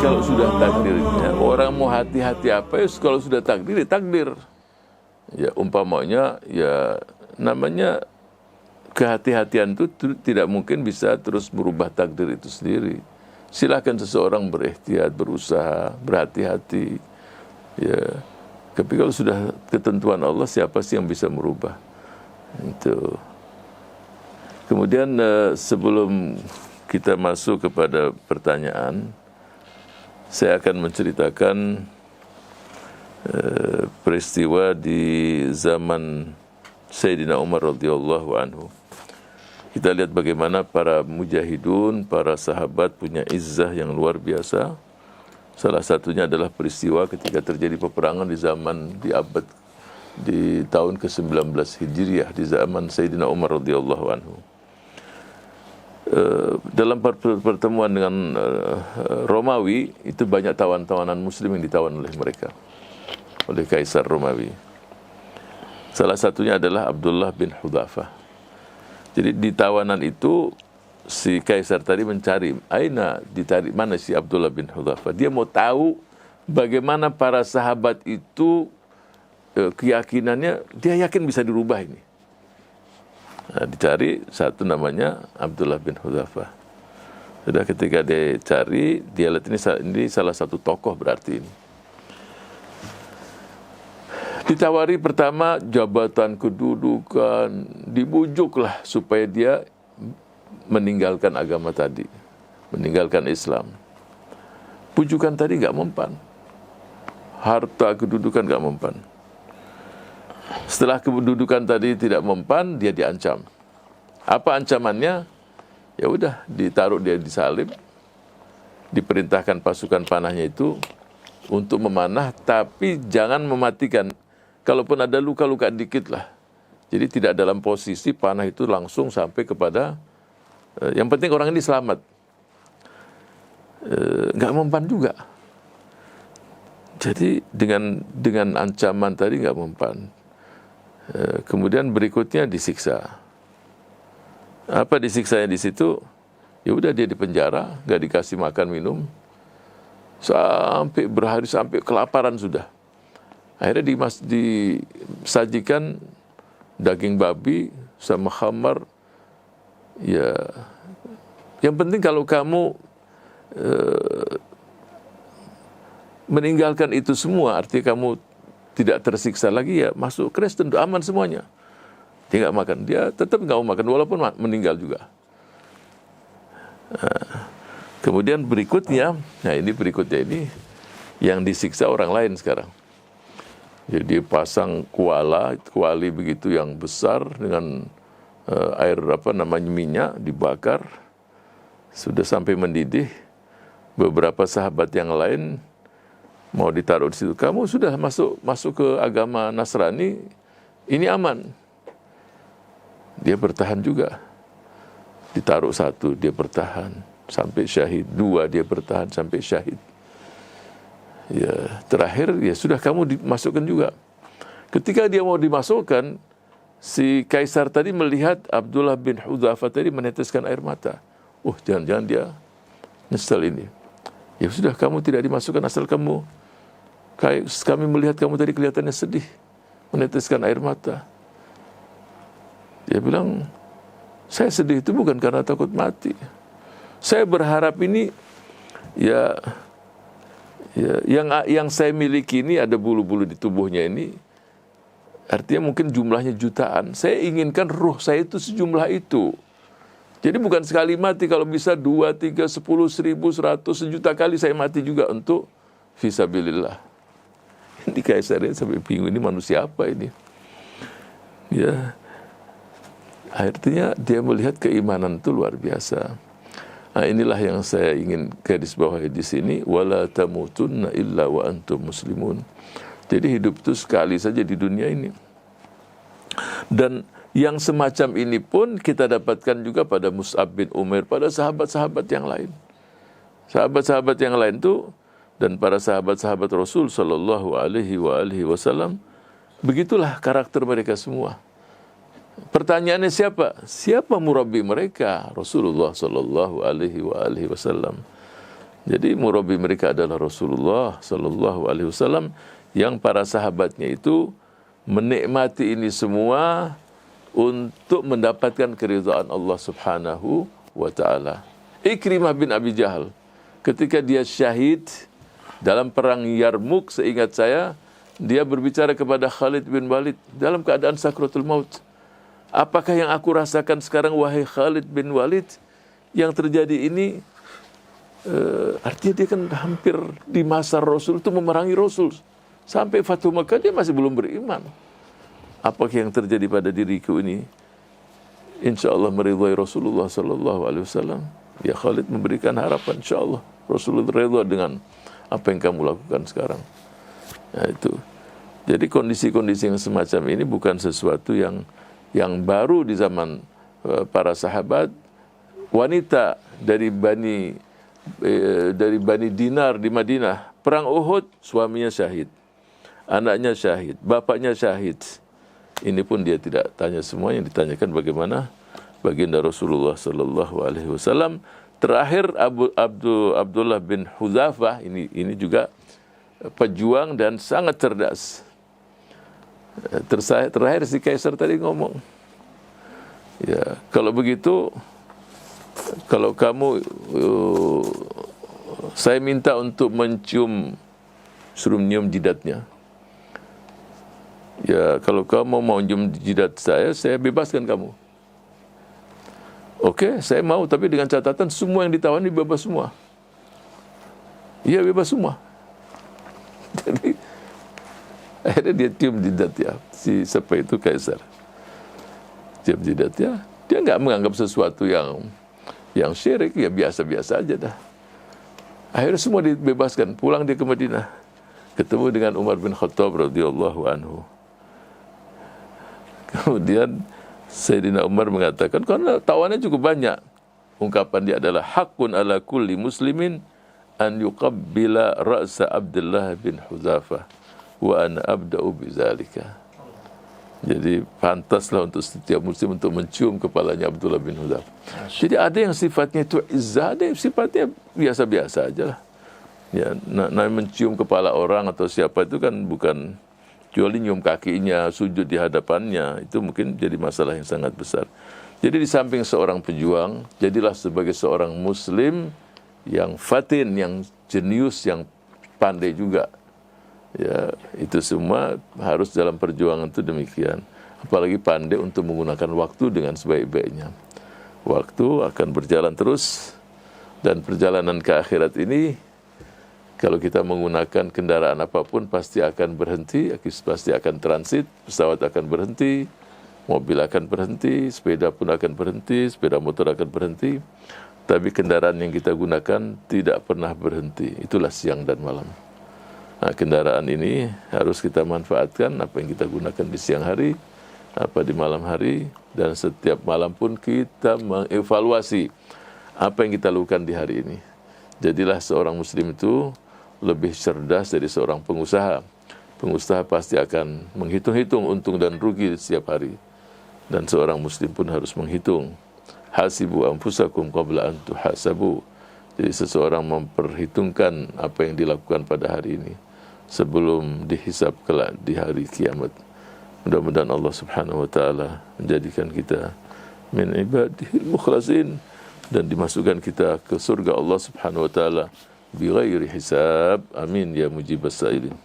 kalau sudah takdirnya, orang mau hati-hati apa ya, kalau sudah takdir ya takdir. Ya umpamanya ya namanya kehati-hatian itu tidak mungkin bisa terus merubah takdir itu sendiri. Silakan seseorang berikhtiar, berusaha, berhati-hati. Ya, tapi kalau sudah ketentuan Allah, siapa sih yang bisa merubah? Itu. Kemudian sebelum kita masuk kepada pertanyaan, saya akan menceritakan peristiwa di zaman Sayyidina Umar radhiyallahu anhu. Kita lihat bagaimana para mujahidun, para sahabat punya izzah yang luar biasa. Salah satunya adalah peristiwa ketika terjadi peperangan di abad di tahun ke-19 Hijriah, di zaman Sayyidina Umar radhiyallahu anhu. Dalam pertemuan dengan Romawi, itu banyak tawan-tawanan muslim yang ditawan oleh mereka, oleh Kaisar Romawi. Salah satunya adalah Abdullah bin Hudzafah. Jadi di tawanan itu si Kaisar tadi mencari, ditarik mana si Abdullah bin Hudzafah. Dia mau tahu bagaimana para sahabat itu keyakinannya, dia yakin bisa dirubah ini. Nah, dicari satu namanya Abdullah bin Hudzafah. Sudah ketika dia cari, dia lihat ini salah satu tokoh berarti ini. Ditawari pertama jabatan kedudukan, dibujuklah supaya dia meninggalkan agama tadi, meninggalkan Islam. Pujukan tadi nggak mempan, harta kedudukan nggak mempan. Setelah kedudukan tadi tidak mempan, dia diancam. Apa ancamannya? Ya udah, ditaruh dia disalib, diperintahkan pasukan panahnya itu untuk memanah, tapi jangan mematikan. Kalaupun ada luka-luka dikit lah. Jadi tidak dalam posisi panah itu langsung sampai kepada, yang penting orang ini selamat. Nggak mempan juga. Jadi dengan ancaman tadi nggak mempan. Kemudian berikutnya disiksa. Apa disiksanya di situ? Ya udah, dia dipenjara, nggak dikasih makan minum, sampai berhari, sampai kelaparan sudah. Akhirnya disajikan daging babi sama khamar. Ya, yang penting kalau kamu meninggalkan itu semua, artinya kamu tidak tersiksa lagi, ya masuk Kristen, aman semuanya. Dia nggak makan, dia tetap nggak mau makan walaupun meninggal juga. Nah, kemudian berikutnya, ini yang disiksa orang lain sekarang. Jadi pasang kuali begitu yang besar dengan air minyak dibakar, sudah sampai mendidih. Beberapa sahabat yang lain mau ditaruh di situ. Kamu sudah masuk ke agama Nasrani, ini aman. Dia bertahan juga. Ditaruh satu, dia bertahan sampai syahid. Dua, dia bertahan sampai syahid. Ya, terakhir ya sudah, kamu dimasukkan juga. Ketika dia mau dimasukkan, si Kaisar tadi melihat Abdullah bin Hudzafah tadi meneteskan air mata. Jangan-jangan dia nyesel ini. Ya sudah, kamu tidak dimasukkan asal kami melihat kamu tadi kelihatannya sedih, meneteskan air mata. Dia bilang, saya sedih itu bukan karena takut mati. Saya berharap ini yang saya miliki ini, ada bulu-bulu di tubuhnya ini, artinya mungkin jumlahnya jutaan. Saya inginkan ruh saya itu sejumlah itu. Jadi bukan sekali mati, kalau bisa 2, 3, 10, 1000, 100, sejuta kali saya mati juga untuk fisabilillah. Ini Kaisarnya sampai bingung, ini manusia apa ini? Ya, akhirnya dia melihat keimanan itu luar biasa. Nah, inilah yang saya ingin garis bawahi di sini, wala tamutunna illa wa antum muslimun. Jadi hidup itu sekali saja di dunia ini. Dan yang semacam ini pun kita dapatkan juga pada Mus'ab bin Umair, pada sahabat-sahabat yang lain. Sahabat-sahabat yang lain itu, dan para sahabat-sahabat Rasul sallallahu alaihi wasallam, begitulah karakter mereka semua. Pertanyaannya siapa? Siapa murabbi mereka? Rasulullah sallallahu alaihi wasallam. Jadi murabi mereka adalah Rasulullah sallallahu alaihi wasallam, yang para sahabatnya itu menikmati ini semua untuk mendapatkan keridhaan Allah Subhanahu wa taala. Ikrimah bin Abi Jahal ketika dia syahid dalam perang Yarmuk, seingat saya, dia berbicara kepada Khalid bin Walid dalam keadaan sakratul maut. Apakah yang aku rasakan sekarang, wahai Khalid bin Walid, yang terjadi ini? Artinya dia kan hampir di masa Rasul itu memerangi Rasul. Sampai Fathu Makkah dia masih belum beriman. Apakah yang terjadi pada diriku ini? Insya Allah meridhai Rasulullah sallallahu alaihi wasallam. Ya Khalid memberikan harapan, insya Allah Rasulullah ridha dengan apa yang kamu lakukan sekarang. Nah, itu. Jadi kondisi-kondisi yang semacam ini bukan sesuatu yang baru di zaman para sahabat. Wanita dari Bani Dinar di Madinah, perang Uhud, suaminya syahid, anaknya syahid, bapaknya syahid. Ini pun dia tidak tanya semua, yang ditanyakan bagaimana baginda Rasulullah sallallahu alaihi wasallam. Terakhir Abdullah bin Hudzafah, ini juga pejuang dan sangat cerdas. Terakhir si Kaisar tadi ngomong, ya kalau begitu, kalau kamu, saya minta untuk suruh nyium jidatnya. Ya, kalau kamu mau nyium jidat saya bebaskan kamu. Oke, saya mau, tapi dengan catatan semua yang ditawan bebas semua. Iya, bebas semua. Jadi, akhirnya dia cium jidatnya, siapa itu Kaisar. Cium jidatnya, dia nggak menganggap sesuatu yang syirik, ya biasa-biasa aja dah. Akhirnya semua dibebaskan, pulang dia ke Madinah, ketemu dengan Umar bin Khattab radhiyallahu anhu. Kemudian Sayyidina Umar mengatakan, karena tawannya cukup banyak, ungkapan dia adalah haqqun ala kulli muslimin an yuqabbila ra'sa Abdullah bin Hudzafah wa ana abda'u bizalika. Jadi pantaslah untuk setiap muslim untuk mencium kepalanya Abdullah bin Hudzafah. Jadi ada yang sifatnya itu izzah, ada yang sifatnya biasa-biasa aja lah. Ya, mencium kepala orang atau siapa itu kan bukan, kecuali nyium kakinya, sujud di hadapannya, itu mungkin jadi masalah yang sangat besar. Jadi di samping seorang pejuang, jadilah sebagai seorang muslim yang fatin, yang jenius, yang pandai juga. Ya, itu semua harus dalam perjuangan itu demikian. Apalagi pandai untuk menggunakan waktu dengan sebaik-baiknya. Waktu akan berjalan terus, dan perjalanan ke akhirat ini, kalau kita menggunakan kendaraan apapun pasti akan berhenti, pasti akan transit, pesawat akan berhenti, mobil akan berhenti, sepeda pun akan berhenti, sepeda motor akan berhenti. Tapi kendaraan yang kita gunakan tidak pernah berhenti. Itulah siang dan malam. Nah, kendaraan ini harus kita manfaatkan, apa yang kita gunakan di siang hari, apa di malam hari, dan setiap malam pun kita mengevaluasi apa yang kita lakukan di hari ini. Jadilah seorang muslim itu lebih cerdas dari seorang pengusaha. Pengusaha pasti akan menghitung-hitung untung dan rugi setiap hari. Dan seorang muslim pun harus menghitung. Hasibu anfusakum qabla an tuhasabu. Jadi seseorang memperhitungkan apa yang dilakukan pada hari ini sebelum dihisab kelak di hari kiamat. Mudah-mudahan Allah Subhanahu wa taala menjadikan kita min ibadihil mukhlasin dan dimasukkan kita ke surga Allah Subhanahu wa taala bi ghairi hisab. Amin ya mujibas sailin.